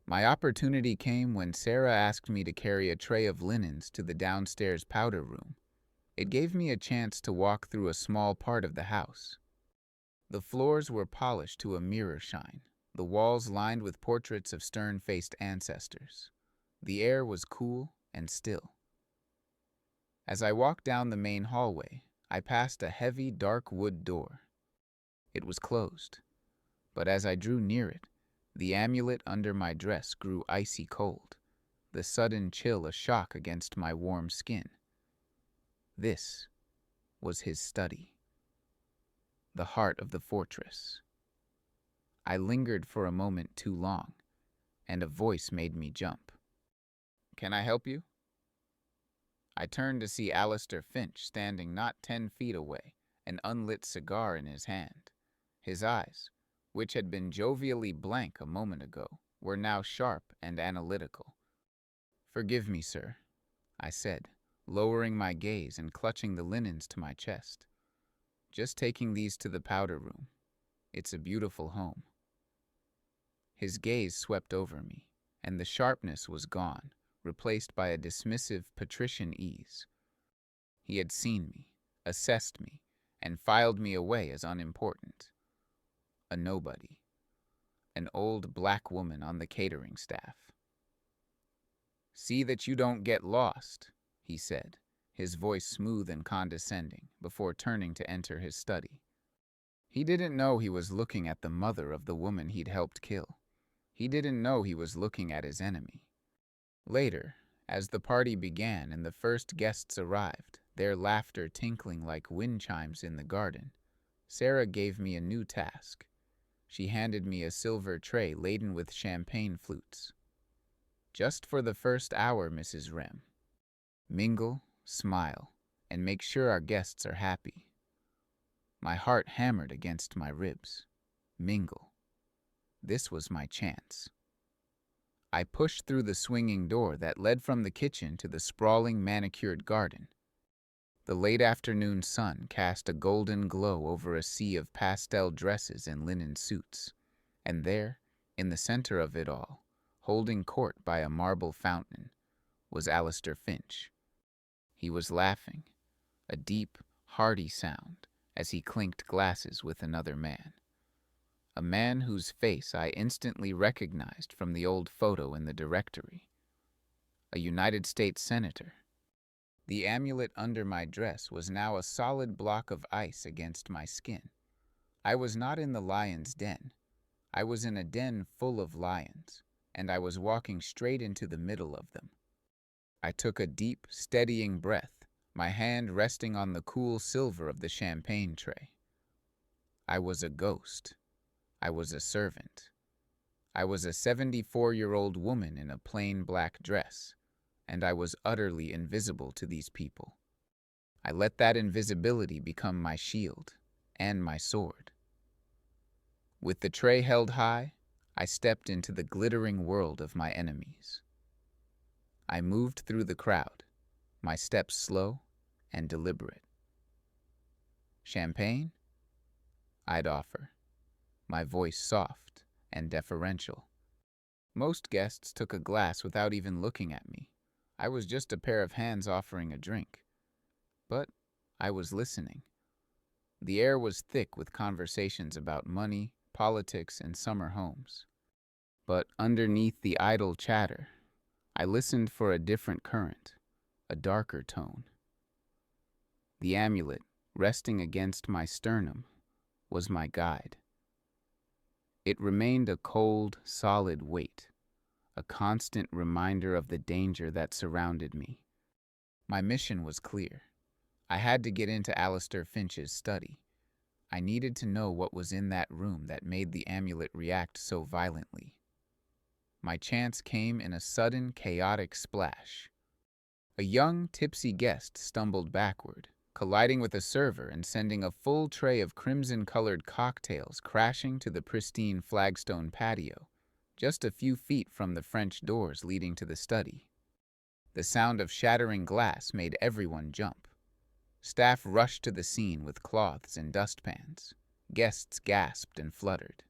My opportunity came when Sarah asked me to carry a tray of linens to the downstairs powder room. It gave me a chance to walk through a small part of the house. The floors were polished to a mirror shine, the walls lined with portraits of stern-faced ancestors. The air was cool and still. As I walked down the main hallway, I passed a heavy, dark wood door. It was closed, but as I drew near it, the amulet under my dress grew icy cold, the sudden chill a shock against my warm skin. This was his study, the heart of the fortress. I lingered for a moment too long, and a voice made me jump. "Can I help you?" I turned to see Alistair Finch standing not 10 feet away, an unlit cigar in his hand. His eyes, which had been jovially blank a moment ago, were now sharp and analytical. "Forgive me, sir," I said, lowering my gaze and clutching the linens to my chest. "Just taking these to the powder room. It's a beautiful home." His gaze swept over me, and the sharpness was gone, replaced by a dismissive patrician ease. He had seen me, assessed me, and filed me away as unimportant. A nobody. An old black woman on the catering staff. "See that you don't get lost," he said, his voice smooth and condescending, before turning to enter his study. He didn't know he was looking at the mother of the woman he'd helped kill. He didn't know he was looking at his enemy. Later, as the party began and the first guests arrived, their laughter tinkling like wind chimes in the garden, Sarah gave me a new task. She handed me a silver tray laden with champagne flutes. Just for the first hour, Mrs. Rem. Mingle, smile, and make sure our guests are happy. My heart hammered against my ribs. Mingle. This was my chance. I pushed through the swinging door that led from the kitchen to the sprawling manicured garden. The late afternoon sun cast a golden glow over a sea of pastel dresses and linen suits. And there, in the center of it all, holding court by a marble fountain, was Alistair Finch. He was laughing, a deep, hearty sound, as he clinked glasses with another man. A man whose face I instantly recognized from the old photo in the directory. A United States Senator. The amulet under my dress was now a solid block of ice against my skin. I was not in the lion's den. I was in a den full of lions, and I was walking straight into the middle of them. I took a deep, steadying breath, my hand resting on the cool silver of the champagne tray. I was a ghost. I was a servant. I was a 74-year-old woman in a plain black dress, and I was utterly invisible to these people. I let that invisibility become my shield and my sword. With the tray held high, I stepped into the glittering world of my enemies. I moved through the crowd, my steps slow and deliberate. Champagne? I'd offer, my voice soft and deferential. Most guests took a glass without even looking at me. I was just a pair of hands offering a drink. But I was listening. The air was thick with conversations about money, politics, and summer homes. But underneath the idle chatter, I listened for a different current, a darker tone. The amulet, resting against my sternum, was my guide. It remained a cold, solid weight, a constant reminder of the danger that surrounded me. My mission was clear. I had to get into Alistair Finch's study. I needed to know what was in that room that made the amulet react so violently. My chance came in a sudden, chaotic splash. A young, tipsy guest stumbled backward, colliding with a server and sending a full tray of crimson-colored cocktails crashing to the pristine flagstone patio, just a few feet from the French doors leading to the study. The sound of shattering glass made everyone jump. Staff rushed to the scene with cloths and dustpans. Guests gasped and fluttered.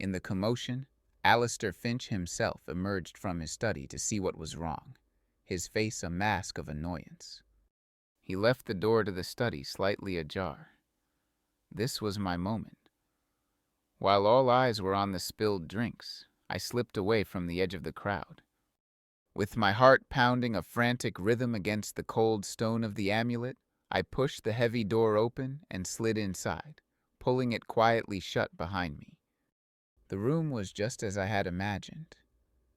In the commotion, Alistair Finch himself emerged from his study to see what was wrong, his face a mask of annoyance. He left the door to the study slightly ajar. This was my moment. While all eyes were on the spilled drinks, I slipped away from the edge of the crowd. With my heart pounding a frantic rhythm against the cold stone of the amulet, I pushed the heavy door open and slid inside, pulling it quietly shut behind me. The room was just as I had imagined.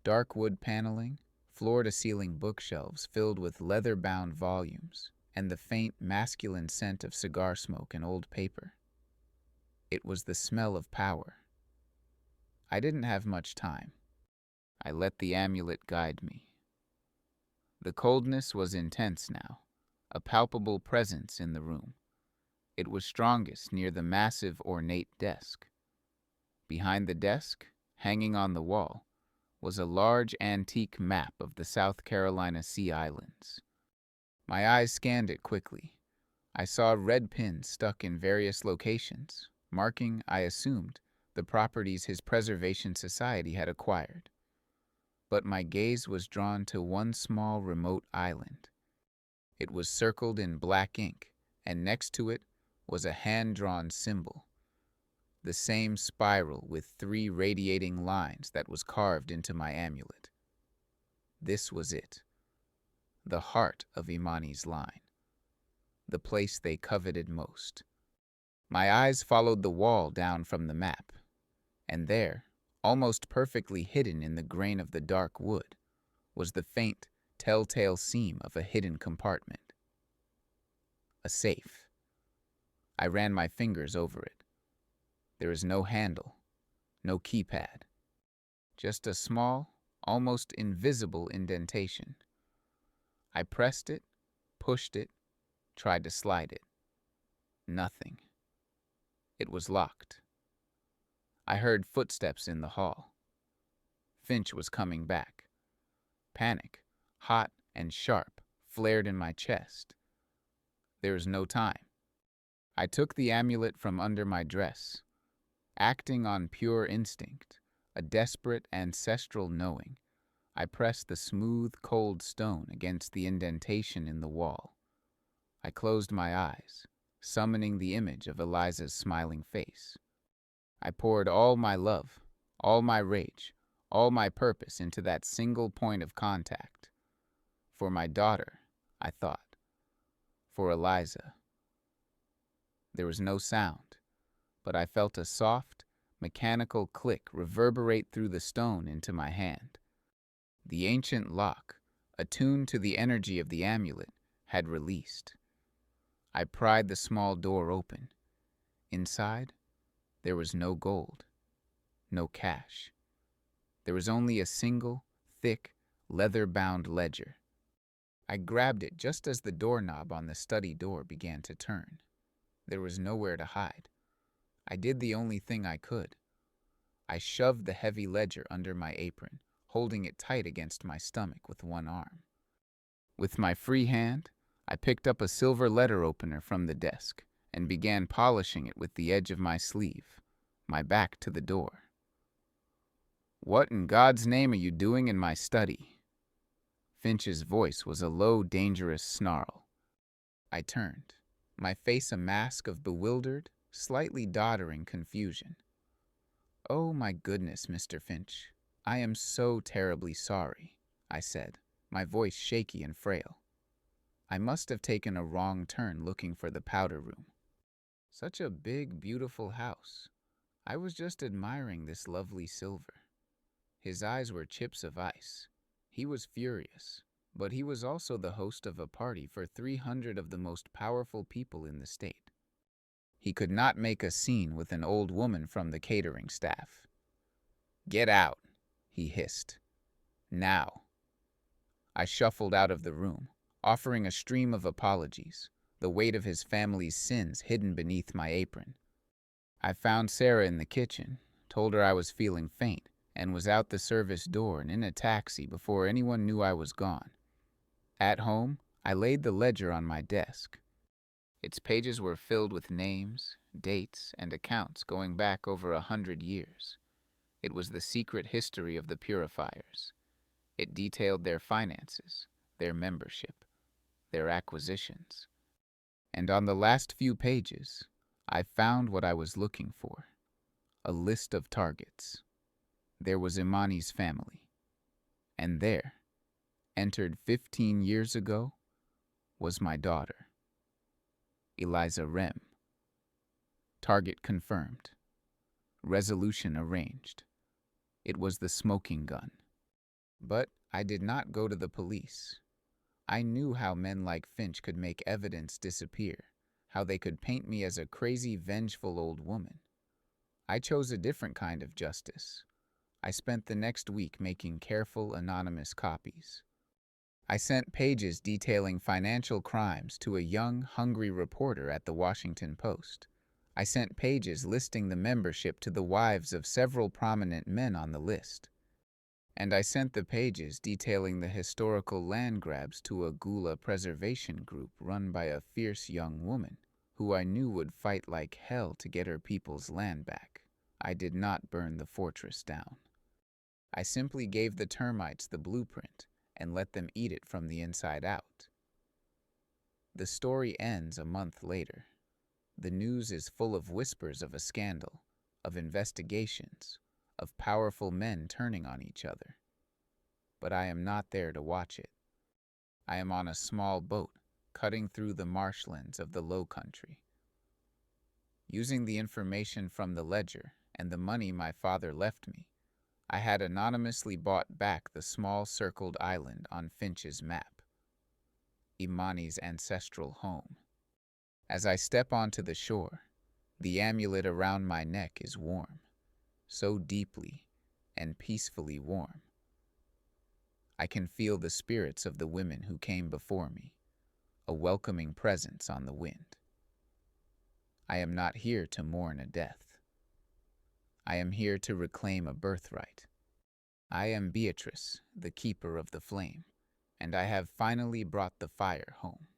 Dark wood paneling, floor-to-ceiling bookshelves filled with leather-bound volumes, and the faint, masculine scent of cigar smoke and old paper. It was the smell of power. I didn't have much time. I let the amulet guide me. The coldness was intense now, a palpable presence in the room. It was strongest near the massive, ornate desk. Behind the desk, hanging on the wall, was a large antique map of the South Carolina Sea Islands. My eyes scanned it quickly. I saw red pins stuck in various locations, marking, I assumed, the properties his preservation society had acquired. But my gaze was drawn to one small remote island. It was circled in black ink, and next to it was a hand-drawn symbol, the same spiral with 3 radiating lines that was carved into my amulet. This was it, the heart of Imani's line, the place they coveted most. My eyes followed the wall down from the map, and there, almost perfectly hidden in the grain of the dark wood, was the faint, telltale seam of a hidden compartment. A safe. I ran my fingers over it. There is no handle, no keypad, just a small, almost invisible indentation. I pressed it, pushed it, tried to slide it. Nothing. It was locked. I heard footsteps in the hall. Finch was coming back. Panic, hot and sharp, flared in my chest. There was no time. I took the amulet from under my dress. Acting on pure instinct, a desperate ancestral knowing, I pressed the smooth, cold stone against the indentation in the wall. I closed my eyes, summoning the image of Eliza's smiling face. I poured all my love, all my rage, all my purpose into that single point of contact. For my daughter, I thought. For Eliza. There was no sound, but I felt a soft, mechanical click reverberate through the stone into my hand. The ancient lock, attuned to the energy of the amulet, had released. I pried the small door open. Inside, there was no gold, no cash. There was only a single, thick, leather-bound ledger. I grabbed it just as the doorknob on the study door began to turn. There was nowhere to hide. I did the only thing I could. I shoved the heavy ledger under my apron, holding it tight against my stomach with one arm. With my free hand, I picked up a silver letter opener from the desk and began polishing it with the edge of my sleeve, my back to the door. "What in God's name are you doing in my study?" Finch's voice was a low, dangerous snarl. I turned, my face a mask of bewildered, slightly doddering confusion. "Oh my goodness, Mr. Finch, I am so terribly sorry," I said, my voice shaky and frail. "I must have taken a wrong turn looking for the powder room. Such a big, beautiful house. I was just admiring this lovely silver." His eyes were chips of ice. He was furious, but he was also the host of a party for 300 of the most powerful people in the state. He could not make a scene with an old woman from the catering staff. "Get out," he hissed. "Now." I shuffled out of the room, offering a stream of apologies, the weight of his family's sins hidden beneath my apron. I found Sarah in the kitchen, told her I was feeling faint, and was out the service door and in a taxi before anyone knew I was gone. At home, I laid the ledger on my desk. Its pages were filled with names, dates, and accounts going back over 100 years. It was the secret history of the purifiers. It detailed their finances, their membership, their acquisitions. And on the last few pages, I found what I was looking for: a list of targets. There was Imani's family. And there, entered 15 years ago, was my daughter, Eliza Rem. Target confirmed. Resolution arranged. It was the smoking gun. But I did not go to the police. I knew how men like Finch could make evidence disappear, how they could paint me as a crazy, vengeful old woman. I chose a different kind of justice. I spent the next week making careful, anonymous copies. I sent pages detailing financial crimes to a young, hungry reporter at the Washington Post. I sent pages listing the membership to the wives of several prominent men on the list. And I sent the pages detailing the historical land grabs to a Gula preservation group run by a fierce young woman who I knew would fight like hell to get her people's land back. I did not burn the fortress down. I simply gave the termites the blueprint and let them eat it from the inside out. The story ends a month later. The news is full of whispers of a scandal, of investigations, of powerful men turning on each other. But I am not there to watch it. I am on a small boat, cutting through the marshlands of the Low Country. Using the information from the ledger and the money my father left me, I had anonymously bought back the small circled island on Finch's map, Imani's ancestral home. As I step onto the shore, the amulet around my neck is warm, so deeply and peacefully warm. I can feel the spirits of the women who came before me, a welcoming presence on the wind. I am not here to mourn a death. I am here to reclaim a birthright. I am Beatrice, the keeper of the flame, and I have finally brought the fire home.